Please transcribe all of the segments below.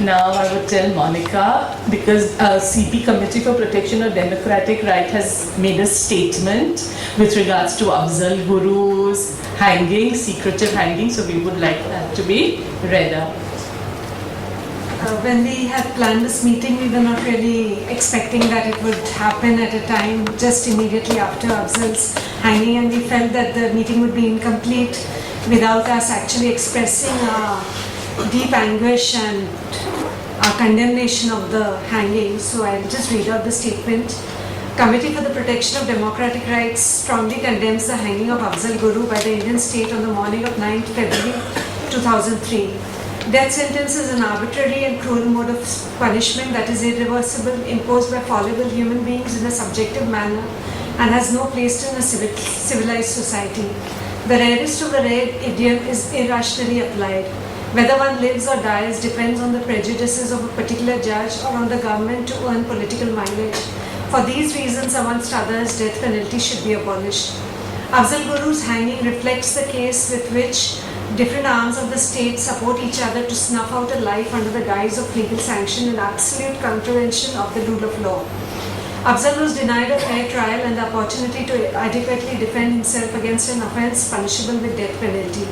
Now I would tell Monica, because CP Committee for Protection of Democratic Right has made a statement with regards to Afzal Guru's hanging, secretive hanging, so we would like that to be read out. When we had planned this meeting, we were not really expecting that it would happen at a time just immediately after Afzal's hanging, and we felt that the meeting would be incomplete without us actually expressing our deep anguish and our condemnation of the hanging. So I'll just read out the statement. Committee for the Protection of Democratic Rights strongly condemns the hanging of Afzal Guru by the Indian state on the morning of 9th February 2003. Death sentence is an arbitrary and cruel mode of punishment that is irreversible, imposed by fallible human beings in a subjective manner, and has no place in a civilized society. The rarest of the rare idiom is irrationally applied. Whether one lives or dies depends on the prejudices of a particular judge or on the government to earn political mileage. For these reasons, amongst others, death penalty should be abolished. Afzal Guru's hanging reflects the case with which different arms of the state support each other to snuff out a life under the guise of legal sanction in absolute contravention of the rule of law. Afzal was denied a fair trial and the opportunity to adequately defend himself against an offence punishable with death penalty.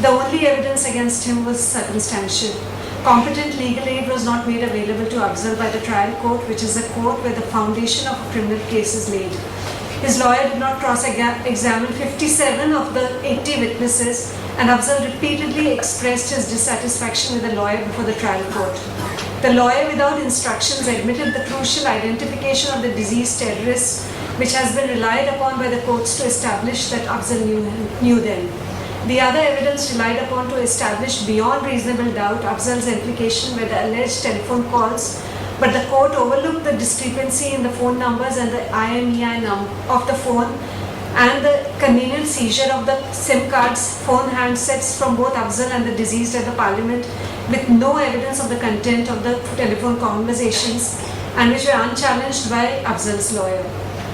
The only evidence against him was circumstantial. Competent legal aid was not made available to Afzal by the trial court, which is the court where the foundation of a criminal case is laid. His lawyer did not cross-examine 57 of the 80 witnesses, and Afzal repeatedly expressed his dissatisfaction with the lawyer before the trial court. The lawyer, without instructions, admitted the crucial identification of the deceased terrorist, which has been relied upon by the courts to establish that Afzal knew them. The other evidence relied upon to establish beyond reasonable doubt Afzal's implication were the alleged telephone calls, but the court overlooked the discrepancy in the phone numbers and the IMEI of the phone and the convenient seizure of the SIM cards, phone handsets from both Afzal and the deceased at the parliament, with no evidence of the content of the telephone conversations, and which were unchallenged by Afzal's lawyer.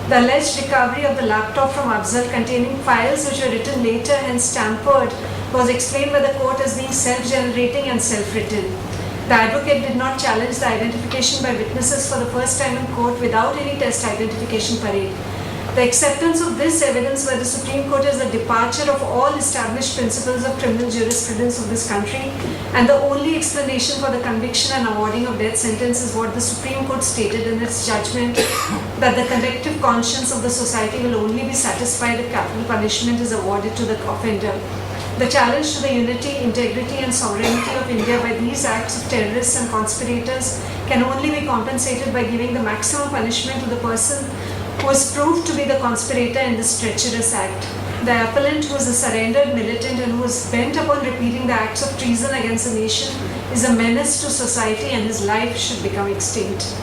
The alleged recovery of the laptop from Afzal containing files which were written later and tampered was explained by the court as being self-generating and self-written. The advocate did not challenge the identification by witnesses for the first time in court without any test identification parade. The acceptance of this evidence by the Supreme Court is a departure of all established principles of criminal jurisprudence of this country, and the only explanation for the conviction and awarding of death sentence is what the Supreme Court stated in its judgment, that the collective conscience of the society will only be satisfied if capital punishment is awarded to the offender. The challenge to the unity, integrity and sovereignty of India by these acts of terrorists and conspirators can only be compensated by giving the maximum punishment to the person who was proved to be the conspirator in this treacherous act. The appellant, who is a surrendered militant and who was bent upon repeating the acts of treason against the nation, is a menace to society and his life should become extinct.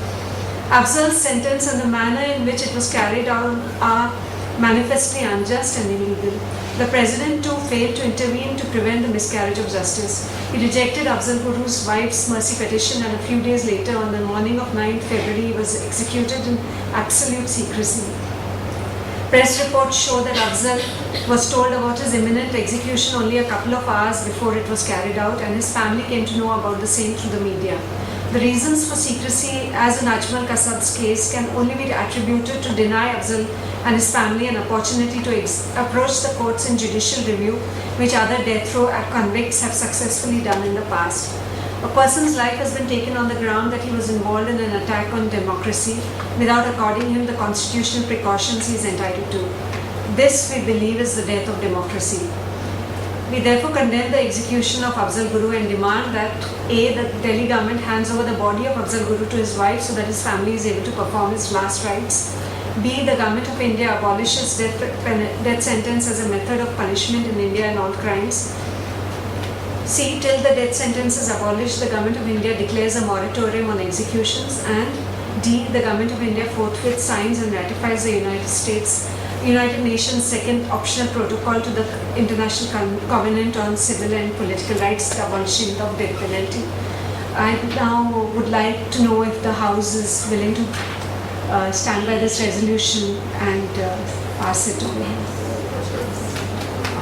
Afzal's sentence and the manner in which it was carried out are manifestly unjust and illegal. The President too failed to intervene to prevent the miscarriage of justice. He rejected Afzal Guru's wife's mercy petition, and a few days later, on the morning of 9th February, he was executed in absolute secrecy. Press reports show that Afzal was told about his imminent execution only a couple of hours before it was carried out, and his family came to know about the same through the media. The reasons for secrecy, as in Ajmal Kasab's case, can only be attributed to deny Afzal and his family an opportunity to approach the courts in judicial review, which other death row convicts have successfully done in the past. A person's life has been taken on the ground that he was involved in an attack on democracy without according him the constitutional precautions he is entitled to. This, we believe, is the death of democracy. We therefore condemn the execution of Afzal Guru and demand that A, the Delhi government hands over the body of Afzal Guru to his wife so that his family is able to perform his last rites. B, the Government of India abolishes death sentence as a method of punishment in India in all crimes. C, till the death sentence is abolished, the Government of India declares a moratorium on executions. And D, the Government of India forthwith signs and ratifies the United Nations second optional protocol to the International Covenant on Civil and Political Rights, the abolishing of death penalty. I now would like to know if the House is willing to stand by this resolution and pass it on.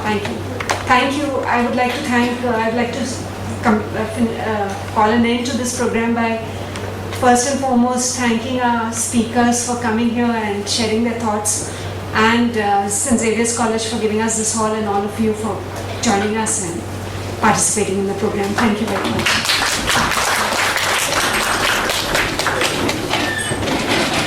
Thank you. Thank you. I would like to call an end to this program by first and foremost thanking our speakers for coming here and sharing their thoughts, and St. Xavier's College for giving us this hall, and all of you for joining us and participating in the program. Thank you very much.